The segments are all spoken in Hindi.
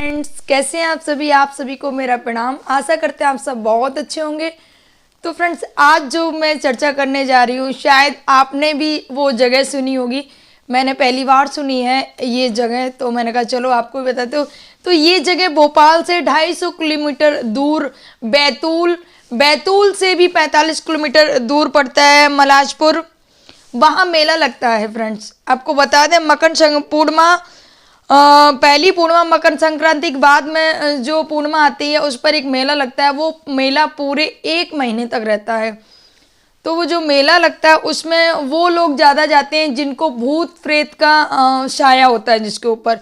फ्रेंड्स, कैसे हैं आप सभी को मेरा प्रणाम। आशा करते हैं आप सब बहुत अच्छे होंगे। तो फ्रेंड्स, आज जो मैं चर्चा करने जा रही हूँ, शायद आपने भी वो जगह सुनी होगी। मैंने पहली बार सुनी है ये जगह, तो मैंने कहा चलो आपको भी बताते हो। तो ये जगह भोपाल से 250 किलोमीटर दूर बैतूल से भी 45 किलोमीटर दूर पड़ता है मलाजपुर। वहाँ मेला लगता है फ्रेंड्स। आपको बता दें, पूर्णिमा, पहली पूर्णिमा मकर संक्रांति के बाद में जो पूर्णिमा आती है उस पर एक मेला लगता है। वो मेला पूरे 1 महीने तक रहता है। तो वो जो मेला लगता है उसमें वो लोग ज़्यादा जाते हैं जिनको भूत प्रेत का छाया होता है, जिसके ऊपर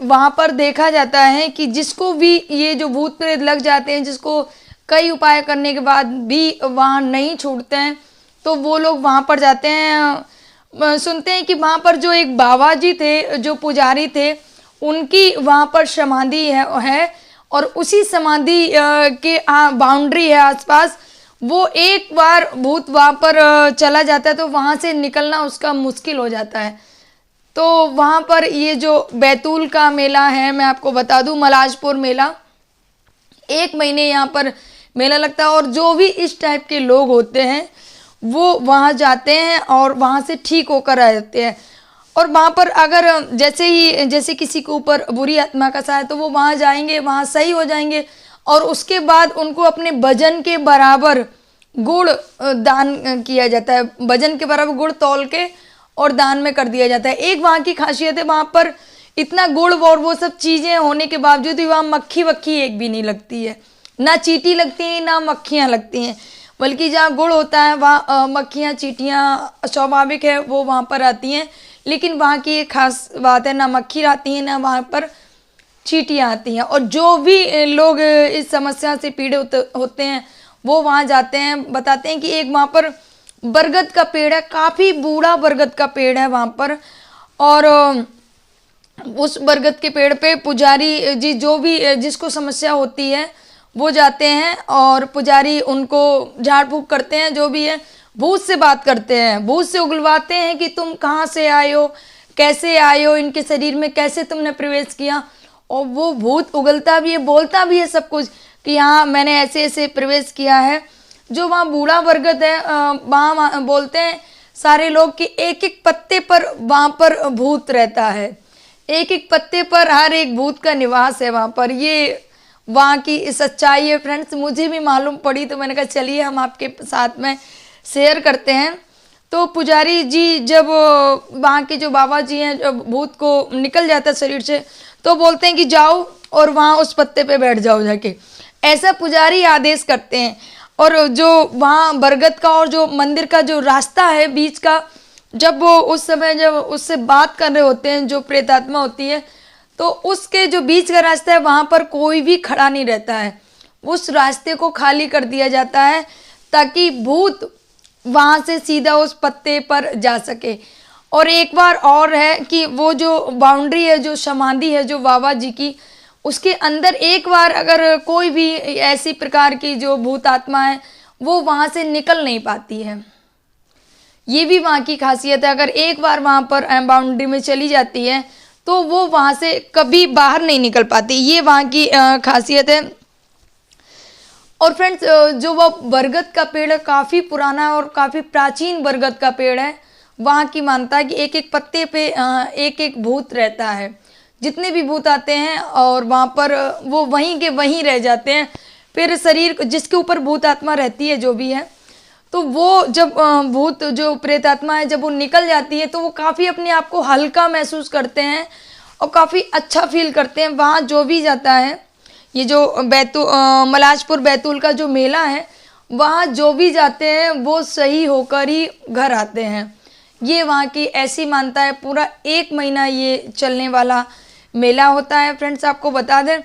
वहाँ पर देखा जाता है कि जिसको भी ये जो भूत प्रेत लग जाते हैं, जिसको कई उपाय करने के बाद भी वहाँ नहीं छूटते हैं, तो वो लोग वहाँ पर जाते हैं। सुनते हैं कि वहाँ पर जो एक बाबा जी थे, जो पुजारी थे, उनकी वहाँ पर समाधि है और उसी समाधि के बाउंड्री है आसपास। वो एक बार भूत वहाँ पर चला जाता है तो वहाँ से निकलना उसका मुश्किल हो जाता है। तो वहाँ पर ये जो बैतूल का मेला है, मैं आपको बता दूँ, मलाजपुर मेला 1 महीने यहाँ पर मेला लगता है। और जो भी इस टाइप के लोग होते हैं वो वहाँ जाते हैं और वहाँ से ठीक होकर आ जाते हैं। और वहाँ पर अगर जैसे किसी के ऊपर बुरी आत्मा का साया, तो वो वहाँ जाएंगे, वहाँ सही हो जाएंगे। और उसके बाद उनको अपने वजन के बराबर गुड़ दान किया जाता है। वजन के बराबर गुड़ तौल के और दान में कर दिया जाता है। एक वहाँ की खासियत है, वहाँ पर इतना गुड़ और वो सब चीज़ें होने के बावजूद भी वहाँ मक्खी वक्खी एक भी नहीं लगती है, ना चींटी लगती है ना मक्खियाँ लगती हैं। बल्कि जहाँ गुड़ होता है वहाँ मक्खियाँ चींटियाँ स्वाभाविक है वो वहाँ पर आती हैं। लेकिन वहाँ की एक खास बात है, ना मक्खी आती है ना वहाँ पर चींटियाँ आती हैं। और जो भी लोग इस समस्या से पीड़ित होते हैं वो वहाँ जाते हैं। बताते हैं कि एक वहाँ पर बरगद का पेड़ है, काफ़ी बूढ़ा बरगद का पेड़ है वहाँ पर। और उस बरगद के पेड़ पे पुजारी जी, जो भी जिसको समस्या होती है वो जाते हैं और पुजारी उनको झाड़ फूक करते हैं। जो भी है भूत से बात करते हैं, भूत से उगलवाते हैं कि तुम कहाँ से आए हो, कैसे आए हो, इनके शरीर में कैसे तुमने प्रवेश किया। और वो भूत उगलता भी है, बोलता भी है सब कुछ कि हाँ मैंने ऐसे ऐसे प्रवेश किया है। जो वहाँ बूढ़ा बरगद है, वहाँ बोलते हैं सारे लोग कि एक एक पत्ते पर वहाँ पर भूत रहता है। एक एक पत्ते पर हर एक भूत का निवास है वहाँ पर। ये वहाँ की सच्चाई है फ्रेंड्स। मुझे भी मालूम पड़ी तो मैंने कहा चलिए हम आपके साथ में शेयर करते हैं। तो पुजारी जी जब वहाँ के जो बाबा जी हैं, जब भूत को निकल जाता है शरीर से, तो बोलते हैं कि जाओ और वहाँ उस पत्ते पे बैठ जाओ जाके। ऐसा पुजारी आदेश करते हैं। और जो वहाँ बरगद का और जो मंदिर का जो रास्ता है बीच का, जब वो उस समय जब उससे बात कर रहे होते हैं जो प्रेतात्मा होती है, तो उसके जो बीच का रास्ता है वहाँ पर कोई भी खड़ा नहीं रहता है। उस रास्ते को खाली कर दिया जाता है ताकि भूत वहाँ से सीधा उस पत्ते पर जा सके। और एक बार और है कि वो जो बाउंड्री है, जो समाधि है जो बाबा जी की, उसके अंदर एक बार अगर कोई भी ऐसी प्रकार की जो भूत आत्मा है वो वहाँ से निकल नहीं पाती है। ये भी वहाँ की खासियत है। अगर एक बार वहाँ पर बाउंड्री में चली जाती है तो वो वहाँ से कभी बाहर नहीं निकल पाती। ये वहाँ की खासियत है। और फ्रेंड्स, जो वो बरगद का पेड़ है काफ़ी पुराना है और काफ़ी प्राचीन बरगद का पेड़ है। वहाँ की मानता है कि एक एक पत्ते पे एक एक भूत रहता है। जितने भी भूत आते हैं और वहाँ पर वो वहीं के वहीं रह जाते हैं। फिर शरीर जिसके ऊपर भूत आत्मा रहती है जो भी है, तो वो जब भूत जो प्रेत आत्मा है जब वो निकल जाती है तो वो काफ़ी अपने आप को हल्का महसूस करते हैं और काफ़ी अच्छा फील करते हैं। वहाँ जो भी जाता है, ये जो मलाजपुर बैतूल का जो मेला है, वहाँ जो भी जाते हैं वो सही होकर ही घर आते हैं। ये वहाँ की ऐसी मानता है। पूरा 1 महीना ये चलने वाला मेला होता है फ्रेंड्स, आपको बता दें।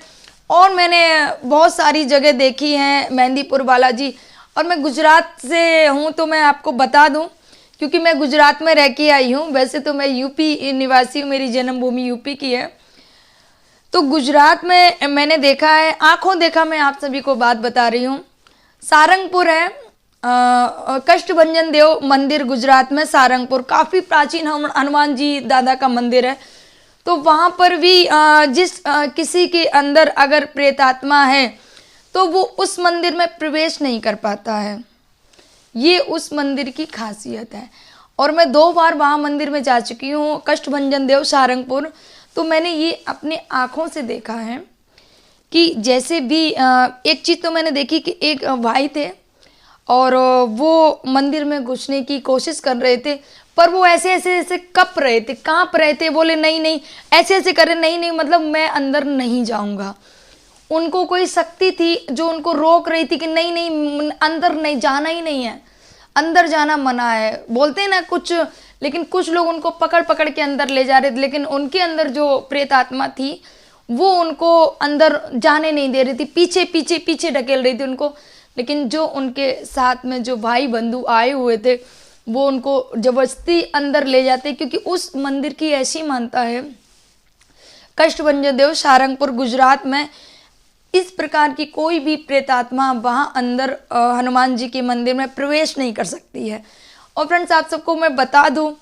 और मैंने बहुत सारी जगह देखी हैं, मेहंदीपुर बालाजी। और मैं गुजरात से हूँ तो मैं आपको बता दूँ, क्योंकि मैं गुजरात में रह के आई हूँ। वैसे तो मैं यूपी निवासी हूँ, मेरी जन्मभूमि यूपी की है। तो गुजरात में मैंने देखा है, आंखों देखा, मैं आप सभी को बात बता रही हूँ। सारंगपुर है, कष्टभंजन देव मंदिर गुजरात में। सारंगपुर काफ़ी प्राचीन हनुमान जी दादा का मंदिर है। तो वहाँ पर भी किसी के अंदर अगर प्रेतात्मा है तो वो उस मंदिर में प्रवेश नहीं कर पाता है। ये उस मंदिर की खासियत है। और मैं 2 बार वहाँ मंदिर में जा चुकी हूँ, कष्टभंजन देव सारंगपुर। तो मैंने ये अपने आँखों से देखा है कि जैसे भी एक चीज़ तो मैंने देखी कि एक भाई थे और वो मंदिर में घुसने की कोशिश कर रहे थे, पर वो ऐसे ऐसे ऐसे कप रहे थे, काँप रहे थे, बोले नहीं नहीं, ऐसे ऐसे करे, नहीं नहीं, मतलब मैं अंदर नहीं जाऊंगा। उनको कोई शक्ति थी जो उनको रोक रही थी कि नहीं नहीं, अंदर नहीं जाना, ही नहीं है, अंदर जाना मना है, बोलते हैं ना कुछ। लेकिन कुछ लोग उनको पकड़ पकड़ के अंदर ले जा रहे थे, लेकिन उनके अंदर जो प्रेत आत्मा थी वो उनको अंदर जाने नहीं दे रही थी, पीछे पीछे पीछे ढकेल रही थी उनको। लेकिन जो उनके साथ में जो भाई बंधु आए हुए थे वो उनको जबरदस्ती अंदर ले जाते, क्योंकि उस मंदिर की ऐसी मान्यता है, कष्टभंजन देव सारंगपुर गुजरात में, इस प्रकार की कोई भी प्रेतात्मा वहाँ अंदर हनुमान जी के मंदिर में प्रवेश नहीं कर सकती है। और फ्रेंड्स, आप सबको मैं बता दूं,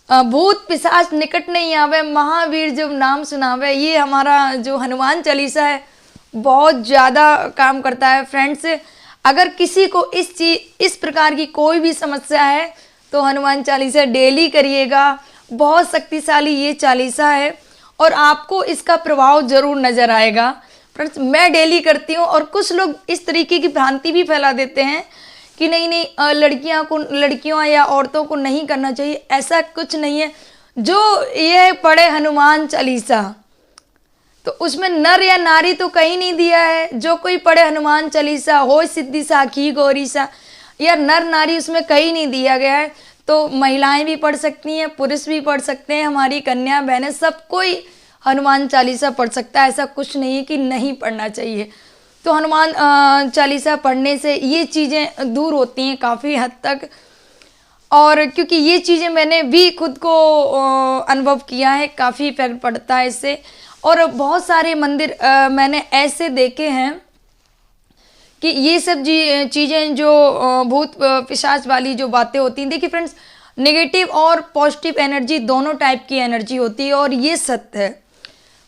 भूत पिशाच निकट नहीं आवे, महावीर जब नाम सुनावे, ये हमारा जो हनुमान चालीसा है बहुत ज़्यादा काम करता है। फ्रेंड्स, अगर किसी को इस प्रकार की कोई भी समस्या है तो हनुमान चालीसा डेली करिएगा। बहुत शक्तिशाली ये चालीसा है और आपको इसका प्रभाव जरूर नज़र आएगा। फ्रेंड्स, मैं डेली करती हूँ। और कुछ लोग इस तरीके की भ्रांति भी फैला देते हैं कि नहीं नहीं, लड़कियों या औरतों को नहीं करना चाहिए। ऐसा कुछ नहीं है। जो ये पढ़े हनुमान चालीसा, तो उसमें नर या नारी तो कहीं नहीं दिया है। जो कोई पढ़े हनुमान चालीसा, हो सिद्धि साखी गौरी सा, या नर नारी उसमें कहीं नहीं दिया गया है। तो महिलाएं भी पढ़ सकती हैं, पुरुष भी पढ़ सकते हैं, हमारी कन्या बहनें, सब कोई हनुमान चालीसा पढ़ सकता है। ऐसा कुछ नहीं है कि नहीं पढ़ना चाहिए। तो हनुमान चालीसा पढ़ने से ये चीज़ें दूर होती हैं काफ़ी हद तक। और क्योंकि ये चीज़ें मैंने भी खुद को अनुभव किया है, काफ़ी इफेक्ट पड़ता है इससे। और बहुत सारे मंदिर मैंने ऐसे देखे हैं कि ये सब चीज़ें जो भूत पिशाच वाली जो बातें होती हैं, देखिए फ्रेंड्स, नेगेटिव और पॉजिटिव एनर्जी दोनों टाइप की एनर्जी होती है और ये सत्य है।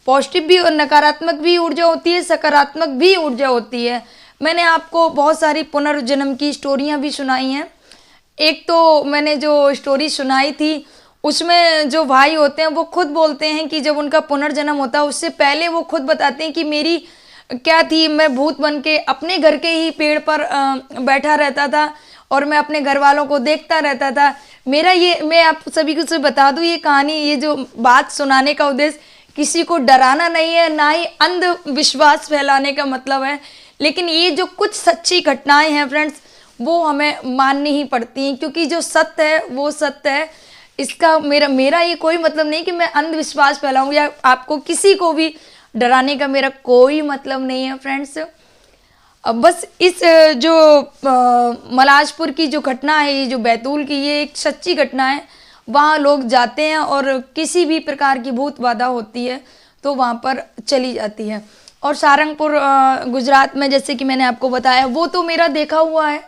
पॉजिटिव भी और नकारात्मक भी ऊर्जा होती है, सकारात्मक भी ऊर्जा होती है। मैंने आपको बहुत सारी पुनर्जन्म की स्टोरियां भी सुनाई हैं। एक तो मैंने जो स्टोरी सुनाई थी उसमें जो भाई होते हैं वो खुद बोलते हैं कि जब उनका पुनर्जन्म होता है उससे पहले वो खुद बताते हैं कि मेरी क्या थी, मैं भूत बन के अपने घर के ही पेड़ पर बैठा रहता था और मैं अपने घर वालों को देखता रहता था। मैं आप सभी को से बता दूं, ये कहानी, ये जो बात सुनाने का उद्देश्य किसी को डराना नहीं है, ना ही अंधविश्वास फैलाने का मतलब है। लेकिन ये जो कुछ सच्ची घटनाएं हैं फ्रेंड्स, वो हमें माननी ही पड़ती हैं, क्योंकि जो सत्य है वो सत्य है। इसका मेरा ये कोई मतलब नहीं कि मैं अंधविश्वास फैलाऊं या आपको किसी को भी डराने का मेरा कोई मतलब नहीं है फ्रेंड्स। अब बस इस जो मलाजपुर की जो घटना है, ये जो बैतूल की, ये एक सच्ची घटना है। वहाँ लोग जाते हैं और किसी भी प्रकार की भूत बाधा होती है तो वहाँ पर चली जाती है। और सारंगपुर गुजरात में, जैसे कि मैंने आपको बताया, वो तो मेरा देखा हुआ है।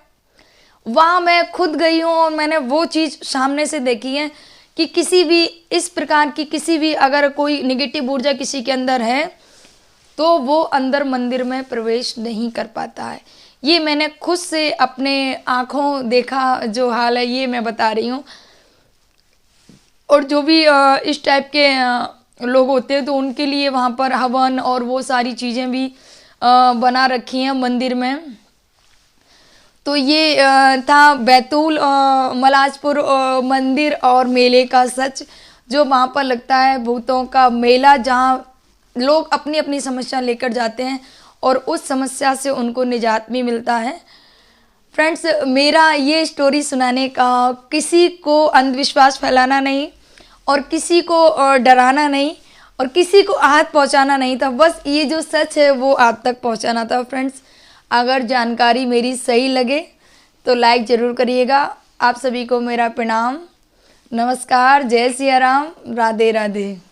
वहाँ मैं खुद गई हूँ और मैंने वो चीज़ सामने से देखी है कि किसी भी इस प्रकार की किसी भी अगर कोई निगेटिव ऊर्जा किसी के अंदर है तो वो अंदर मंदिर में प्रवेश नहीं कर पाता है। ये मैंने खुद से अपने आँखों देखा जो हाल है, ये मैं बता रही हूँ। और जो भी इस टाइप के लोग होते हैं तो उनके लिए वहाँ पर हवन और वो सारी चीज़ें भी बना रखी हैं मंदिर में। तो ये था बैतूल मलाजपुर मंदिर और मेले का सच, जो वहाँ पर लगता है भूतों का मेला, जहाँ लोग अपनी अपनी समस्या लेकर जाते हैं और उस समस्या से उनको निजात भी मिलता है। फ्रेंड्स, मेरा ये स्टोरी सुनाने का किसी को अंधविश्वास फैलाना नहीं और किसी को डराना नहीं और किसी को आहत पहुंचाना नहीं था। बस ये जो सच है वो आप तक पहुंचाना था। फ्रेंड्स, अगर जानकारी मेरी सही लगे तो लाइक ज़रूर करिएगा। आप सभी को मेरा प्रणाम, नमस्कार, जय सिया राम, राधे राधे।